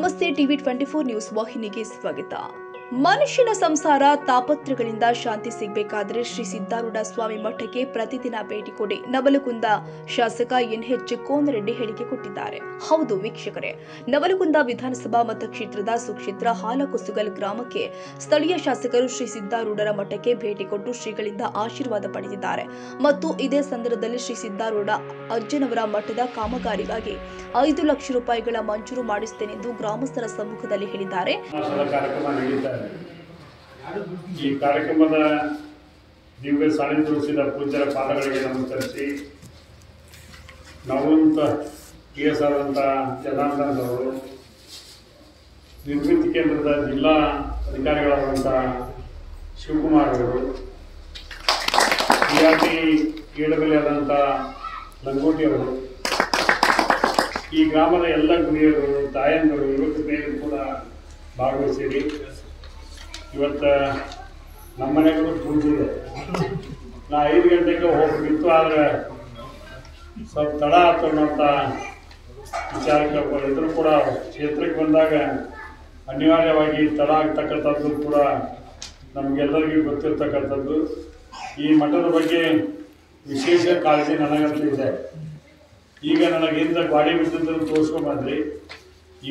ನಮಸ್ತೆ TV 24 news ವಾಹಿನಿಗೆ ಸ್ವಾಗತ. ಮನುಷ್ಯನ ಸಂಸಾರ ತಾಪತ್ರಗಳಿಂದ ಶಾಂತಿ ಸಿಗಬೇಕಾದ್ರೆ ಶ್ರೀ ಸಿದ್ದಾರೂಢ ಸ್ವಾಮಿ ಮಠಕ್ಕೆ ಪ್ರತಿದಿನ ಭೇಟಿ ಕೊಡಿ ನವಲಗುಂದ ಶಾಸಕ ಎನ್ಎಚ್ ಕೋನರೆಡ್ಡಿ ಹೇಳಿಕೆ ಕೊಟ್ಟಿದ್ದಾರೆ. ಹೌದು ವೀಕ್ಷಕರೇ, ನವಲಗುಂದ ವಿಧಾನಸಭಾ ಮತಕ್ಷೇತ್ರದ ಸುಕ್ಷೇತ್ರ ಹಾಲಕುಸುಗಲ್ ಗ್ರಾಮಕ್ಕೆ ಸ್ಥಳೀಯ ಶಾಸಕರು ಶ್ರೀ ಸಿದ್ದಾರೂಢರ ಮಠಕ್ಕೆ ಭೇಟಿ ಕೊಟ್ಟು ಶ್ರೀಗಳಿಂದ ಆಶೀರ್ವಾದ ಪಡೆದಿದ್ದಾರೆ ಮತ್ತು ಇದೇ ಸಂದರ್ಭದಲ್ಲಿ ಶ್ರೀ ಸಿದ್ದಾರೂಢ ಅಜ್ಜನವರ ಮಠದ ಕಾಮಗಾರಿಗಾಗಿ 5 ಲಕ್ಷ ರೂಪಾಯಿಗಳ ಮಂಜೂರು ಮಾಡಿಸುತ್ತೇನೆಂದು ಗ್ರಾಮಸ್ಥರ ಸಮ್ಮುಖದಲ್ಲಿ ಹೇಳಿದ್ದಾರೆ. ಈ ಕಾರ್ಯಕ್ರಮದ ದಿವ್ಯ ಸಾನ್ನಿಧ್ಯ ಪೂಜ್ಯರ ಪಾದಗಳಿಗೆ ನಮಸ್ಕರಿಸಿ ನವಂತ ಕೆ.ಎಸ್. ಆದಂಥ ಜನಾರ್ದನವರು, ನಿರ್ಮಿತಿ ಕೇಂದ್ರದ ಜಿಲ್ಲಾ ಅಧಿಕಾರಿಗಳಾದಂಥ ಶಿವಕುಮಾರ್ ಅವರು, PRT ಆದಂಥ ಲಂಗೋಟಿ ಅವರು, ಈ ಗ್ರಾಮದ ಎಲ್ಲ ಗುರಿಯರು, ತಾಯಂದರು, ಯುವಕ ಸ್ನೇಹಿತರು ಕೂಡ ಭಾಗವಹಿಸಿರಿ. ಇವತ್ತು ನಮ್ಮ ಮನೆಗಳು ಪೂಜಿದೆ. ನಾ 5 ಗಂಟೆಗೆ ಹೋಗ್ಬಿಟ್ಟು, ಆದರೆ ಸ್ವಲ್ಪ ತಡ ಆಯ್ತು ಅನ್ನೋಂಥ ವಿಚಾರಕ್ಕೆ ಇದ್ರೂ ಕೂಡ ಕ್ಷೇತ್ರಕ್ಕೆ ಬಂದಾಗ ಅನಿವಾರ್ಯವಾಗಿ ತಡ ಆಗ್ತಕ್ಕಂಥದ್ದು ಕೂಡ ನಮಗೆಲ್ಲರಿಗೂ ಗೊತ್ತಿರ್ತಕ್ಕಂಥದ್ದು. ಈ ಮಠದ ಬಗ್ಗೆ ವಿಶೇಷ ಕಾಳಜಿ ನನಗಂತೂ ಇದೆ. ಈಗ ನನಗಿಂದ ಗಾಡಿ ಬಿದ್ದನ್ನು ತೋರಿಸ್ಕೊಂಡ್ಬಂದ್ರಿ,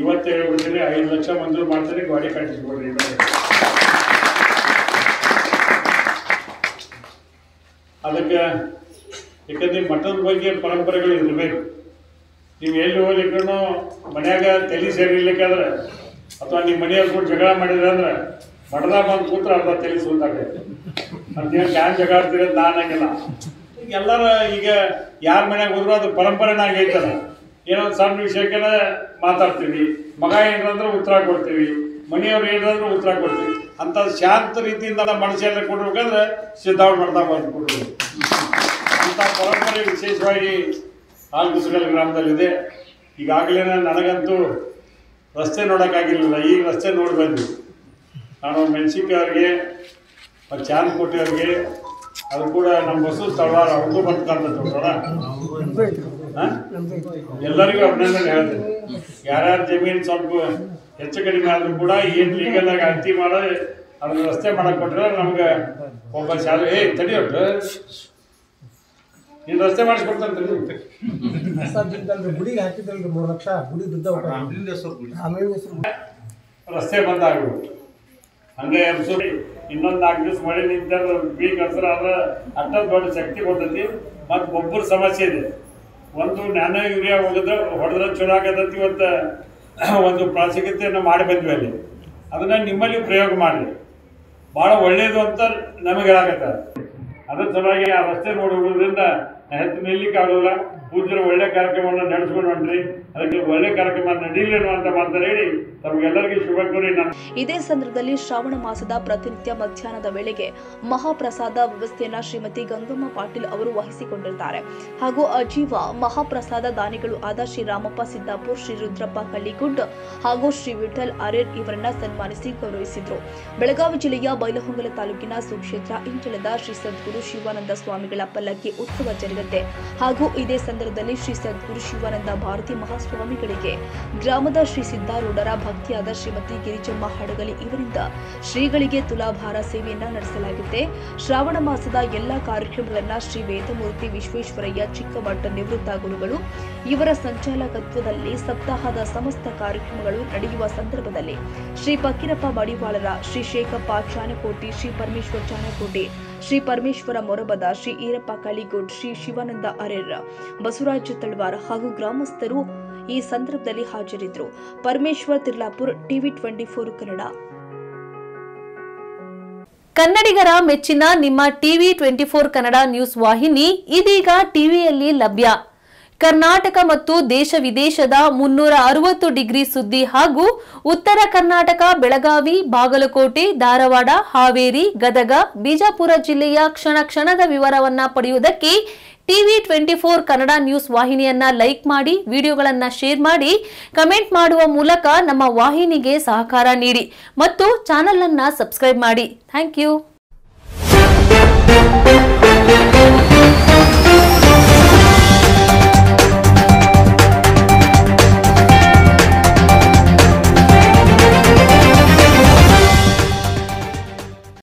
ಇವತ್ತು ಹೇಳ್ಬಿಡ್ತೀನಿ 5 ಲಕ್ಷ ಮಂಜೂರು ಮಾಡ್ತೀನಿ, ಗಾಡಿ ಕಟ್ಟಿಸ್ಕೊಡ್ರಿ. ಅದಕ್ಕೆ ಯಾಕಂದ್ರೆ ಮಠದ ಬಗ್ಗೆ ಪರಂಪರೆಗಳು ಇರಬೇಕು. ನೀವು ಎಲ್ಲಿ ಹೋಗ್ಲಿಕ್ಕೂ ಮನ್ಯಾಗ ತಲೆ ಸೇರಿರ್ಲಿಕ್ಕಾದ್ರೆ ಅಥವಾ ನಿಮ್ಮ ಮನೆಯವ್ರು ಕೂಡ ಜಗಳ ಮಾಡಿದ್ರೆ ಅಂದ್ರೆ ಮಠದಾಗ ಬಂದು ಕೂತ್ರೆ ಅರ್ಧ ತಲೆ ಸುಂದಾಗೈತೆ ಅಂತೇಳಿ ಕ್ಯಾನ್ ಜಗಳ ಆಡ್ತೀರ ಅಂತ ನಾನು ಹಂಗಿಲ್ಲ. ಎಲ್ಲರ ಈಗ ಯಾರ ಮನ್ಯಾಗ ಹೋದ್ರು ಅದು ಪರಂಪರೆನಾಗ ಐತಲ್ಲ. ಏನೋ ಸಣ್ಣ ವಿಷಯಕ್ಕೆ ಮಾತಾಡ್ತೀವಿ, ಮಗ ಏನಂದ್ರೆ ಉತ್ತರ ಕೊಡ್ತೀವಿ, ಮನೆಯವ್ರು ಏನಂದ್ರೆ ಉತ್ತರ ಕೊಡ್ತೀವಿ. ಅಂತ ಶಾಂತ ರೀತಿಯಿಂದ ಮನಸ್ಸೆಲ್ಲ ಕೊಡ್ಬೇಕಂದ್ರೆ ಸಿದ್ದಾರೂಢ ಮಠದಾಗ ಬಂದು ಕೊಡ್ಬೇಕು. ಅಂಥ ಪರಂಪರೆ ವಿಶೇಷವಾಗಿ ಹಾಲಕುಸುಗಲ್ ಗ್ರಾಮದಲ್ಲಿದೆ. ಈಗಾಗಲೇ ನನಗಂತೂ ರಸ್ತೆ ನೋಡೋಕ್ಕಾಗಿರಲಿಲ್ಲ, ಈಗ ರಸ್ತೆ ನೋಡಿ ಬಂದ್ವಿ. ನಾನು ಮೆಣಸಿನ್ಕಾಯಿ ಅವ್ರಿಗೆ ಮತ್ತು ಚಾಂದಕೋಟೆ ಅವ್ರಿಗೆ, ಅದು ಕೂಡ ನಮ್ಮ ಬಸ್ಸು ತಳವಾರ ಅವ್ರಿಗೂ ಬರ್ತಕ್ಕಂಥದ್ದು ಎಲ್ಲರಿಗೂ ಅಭಿನಂದನೆ ಹೇಳ್ತೀನಿ. ಯಾರ್ಯಾರ ಜಮೀನು ಸ್ವಲ್ಪ ಹೆಚ್ಚು ಕಡಿಮೆ ಆದರೂ ಕೂಡ ಏನು ಲೀಗಲಾಗಿ ಅರ್ತಿ ಮಾಡೋ ಅದನ್ನ ರಸ್ತೆ ಮಾಡಕ್ಕೆ ಕೊಟ್ಟರೆ ನಮ್ಗೆ ಒಬ್ಬ ಶಾಲೆ ತಡಿಯೋಟ್ಟು ನೀನು ರಸ್ತೆ ಮಾಡಿಸ್ಕೊಡ್ತಾನೆ. ಗುಡಿಗೆ ಹಾಕಿದ್ರಲ್ರಿ 3 ಲಕ್ಷ, ಗುಡಿ ರಸ್ತೆ ಬಂದಾಗ್ಬಿಟ್ಟು ಹಂಗೆ ಇನ್ನೊಂದು 4 ದಿವಸ ಮಳೆ ನಿಂತಂದ್ರೆ ಬೀಗ್ ಹಸ್ರ ಆದ್ರೆ ಅಷ್ಟೊಂದು ದೊಡ್ಡ ಶಕ್ತಿ ಕೊಡ್ತೈತಿ. ಮತ್ತು ಗೊಬ್ಬರ ಸಮಸ್ಯೆ ಇದೆ. ಒಂದು ನ್ಯಾನೋ ಯೂರಿಯಾ ಹೊಡೆದ್ರೆ ಚಲೋ ಆಗತೈತಿ. ಇವತ್ತು ಒಂದು ಪ್ರಾತ್ಯಕ್ಷಿಕೆಯನ್ನು ಮಾಡಿ ಬಂದ್ವಿ ಅಲ್ಲಿ. ಅದನ್ನು ನಿಮ್ಮಲ್ಲಿ ಪ್ರಯೋಗ ಮಾಡಿ, ಭಾಳ ಒಳ್ಳೆಯದು ಅಂತ ನಮಗೆ ಹೇಳಾಕತ್ತ. ಅದ್ರ ಸಲುವಾಗಿ ಆ ರಸ್ತೆ ನೋಡಿ ಹೋಗೋದ್ರಿಂದ ಹೆಚ್ಚು ನಿಲ್ಲಿಕ್ಕೆ ಆಗೋಲ್ಲ. ಪೂಜ್ಯರು ಒಳ್ಳೆ ಕಾರ್ಯಕ್ರಮವನ್ನು ನಡೆಸ್ಕೊಂಡು ಹೊಂಟ್ರಿ, ಅದಕ್ಕೆ ಒಳ್ಳೆ ಕಾರ್ಯಕ್ರಮ ನಡೀಲೇನು ಅಂತ ಮಾತ್ರ ಹೇಳಿ ತಮಗೆಲ್ಲರಿಗೂ ಶುಭ ಕೋರಿ. ಇದೇ ಸಂದರ್ಭದಲ್ಲಿ ಶ್ರಾವಣ ಮಾಸದ ಪ್ರತಿನಿತ್ಯ ಮಧ್ಯಾಹ್ನದ ವೇಳೆಗೆ ಮಹಾಪ್ರಸಾದ ವ್ಯವಸ್ಥೆಯನ್ನ ಶ್ರೀಮತಿ ಗಂಗಮ್ಮ ಪಾಟೀಲ್ ಅವರು ವಹಿಸಿಕೊಂಡಿದ್ದಾರೆ. ಹಾಗೂ ಅಜೀವ ಮಹಾಪ್ರಸಾದ ದಾನಿಗಳು ಆದ ಶ್ರೀ ರಾಮಪ್ಪ ಸಿದ್ದಾಪುರ್, ಶ್ರೀ ರುದ್ರಪ್ಪ ಕಳ್ಳಿಗುಡ್ ಹಾಗೂ ಶ್ರೀ ವಿಠಲ್ ಅರೇರ್ ಇವರನ್ನ ಸನ್ಮಾನಿಸಿ ಗೌರವಿಸಿದರು. ಬೆಳಗಾವಿ ಜಿಲ್ಲೆಯ ಬೈಲಹೊಂಗಲ ತಾಲೂಕಿನ ಸುಕ್ಷೇತ್ರ ಇಂಚಲದ ಶ್ರೀ ಸದ್ಗುರು ಶಿವಾನಂದ ಸ್ವಾಮಿಗಳ ಪಲ್ಲಕ್ಕಿ ಉತ್ಸವ ಜರುಗತ್ತೆ. ಹಾಗೂ ಇದೇ ಸಂದರ್ಭದಲ್ಲಿ ಶ್ರೀ ಸದ್ಗುರು ಶಿವಾನಂದ ಭಾರತಿ ಮಹಾಸ್ವಾಮಿಗಳಿಗೆ ಗ್ರಾಮದ ಶ್ರೀ ಸಿದ್ದಾರೂಢರ ಭಕ್ತಿಯಾದ ಶ್ರೀಮತಿ ಗಿರಿಜಮ್ಮ ಹಡಗಲಿ ಇವರಿಂದ ಶ್ರೀಗಳಿಗೆ ತುಲಾಭಾರ ಸೇವೆಯನ್ನ ನಡೆಸಲಾಗಿದೆ. ಶ್ರಾವಣ ಮಾಸದ ಎಲ್ಲಾ ಕಾರ್ಯಕ್ರಮಗಳನ್ನ ಶ್ರೀ ವೇದಮೂರ್ತಿ ವಿಶ್ವೇಶ್ವರಯ್ಯ ಚಿಕ್ಕಮಠ ನಿವೃತ್ತ ಗುರುಗಳು ಇವರ ಸಂಚಾಲಕತ್ವದಲ್ಲಿ ಸಪ್ತಾಹದ ಸಮಸ್ತ ಕಾರ್ಯಕ್ರಮಗಳು ನಡೆಯುವ ಸಂದರ್ಭದಲ್ಲಿ ಶ್ರೀ ಫಕೀರಪ್ಪ ಮಡಿವಾಳರ, ಶ್ರೀ ಶೇಖಪ್ಪ ಚಾನಕೋಟಿ, ಶ್ರೀ ಪರಮೇಶ್ವರ ಚಾನಕೋಟಿ, ಶ್ರೀ ಪರಮೇಶ್ವರ ಮೊರಬದ, ಶ್ರೀ ಈರಪ್ಪ ಕಳಿಗುಡ್, ಶ್ರೀ ಶಿವಾನಂದ ಅರೇರ್, ಬಸವರಾಜ ತಳವಾರ್ ಹಾಗೂ ಗ್ರಾಮಸ್ಥರು ಈ ಸಂದರ್ಭದಲ್ಲಿ ಹಾಜರಿದ್ದರು. ಪರಮೇಶ್ವರ್ ತಿರ್ಲಾಪುರ್, ಟಿವಿ 24 ಕನ್ನಡ. ಕನ್ನಡಿಗರ ಮೆಚ್ಚಿನ ನಿಮ್ಮ ಟಿವಿ 24 ಕನ್ನಡ ನ್ಯೂಸ್ ವಾಹಿನಿ ಇದೀಗ ಟಿವಿಯಲ್ಲಿ ಲಭ್ಯ. ಕರ್ನಾಟಕ ಮತ್ತು ದೇಶ ವಿದೇಶದ 360 ಡಿಗ್ರಿ ಸುದ್ದಿ ಹಾಗೂ ಉತ್ತರ ಕರ್ನಾಟಕ, ಬೆಳಗಾವಿ, ಬಾಗಲಕೋಟೆ, ಧಾರವಾಡ, ಹಾವೇರಿ, ಗದಗ, ಬಿಜಾಪುರ ಜಿಲ್ಲೆಯ ಕ್ಷಣ ಕ್ಷಣದ ವಿವರವನ್ನ ಪಡೆಯುವುದಕ್ಕೆ ಟಿವಿ 24 ಕನ್ನಡ ನ್ಯೂಸ್ ವಾಹಿನಿಯನ್ನ ಲೈಕ್ ಮಾಡಿ, ವಿಡಿಯೋಗಳನ್ನ ಶೇರ್ ಮಾಡಿ, ಕಮೆಂಟ್ ಮಾಡುವ ಮೂಲಕ ನಮ್ಮ ವಾಹಿನಿಗೆ ಸಹಕಾರ ನೀಡಿ ಮತ್ತು ಚಾನೆಲ್ ಅನ್ನ ಸಬ್ಸ್ಕ್ರೈಬ್ ಮಾಡಿ. Thank you.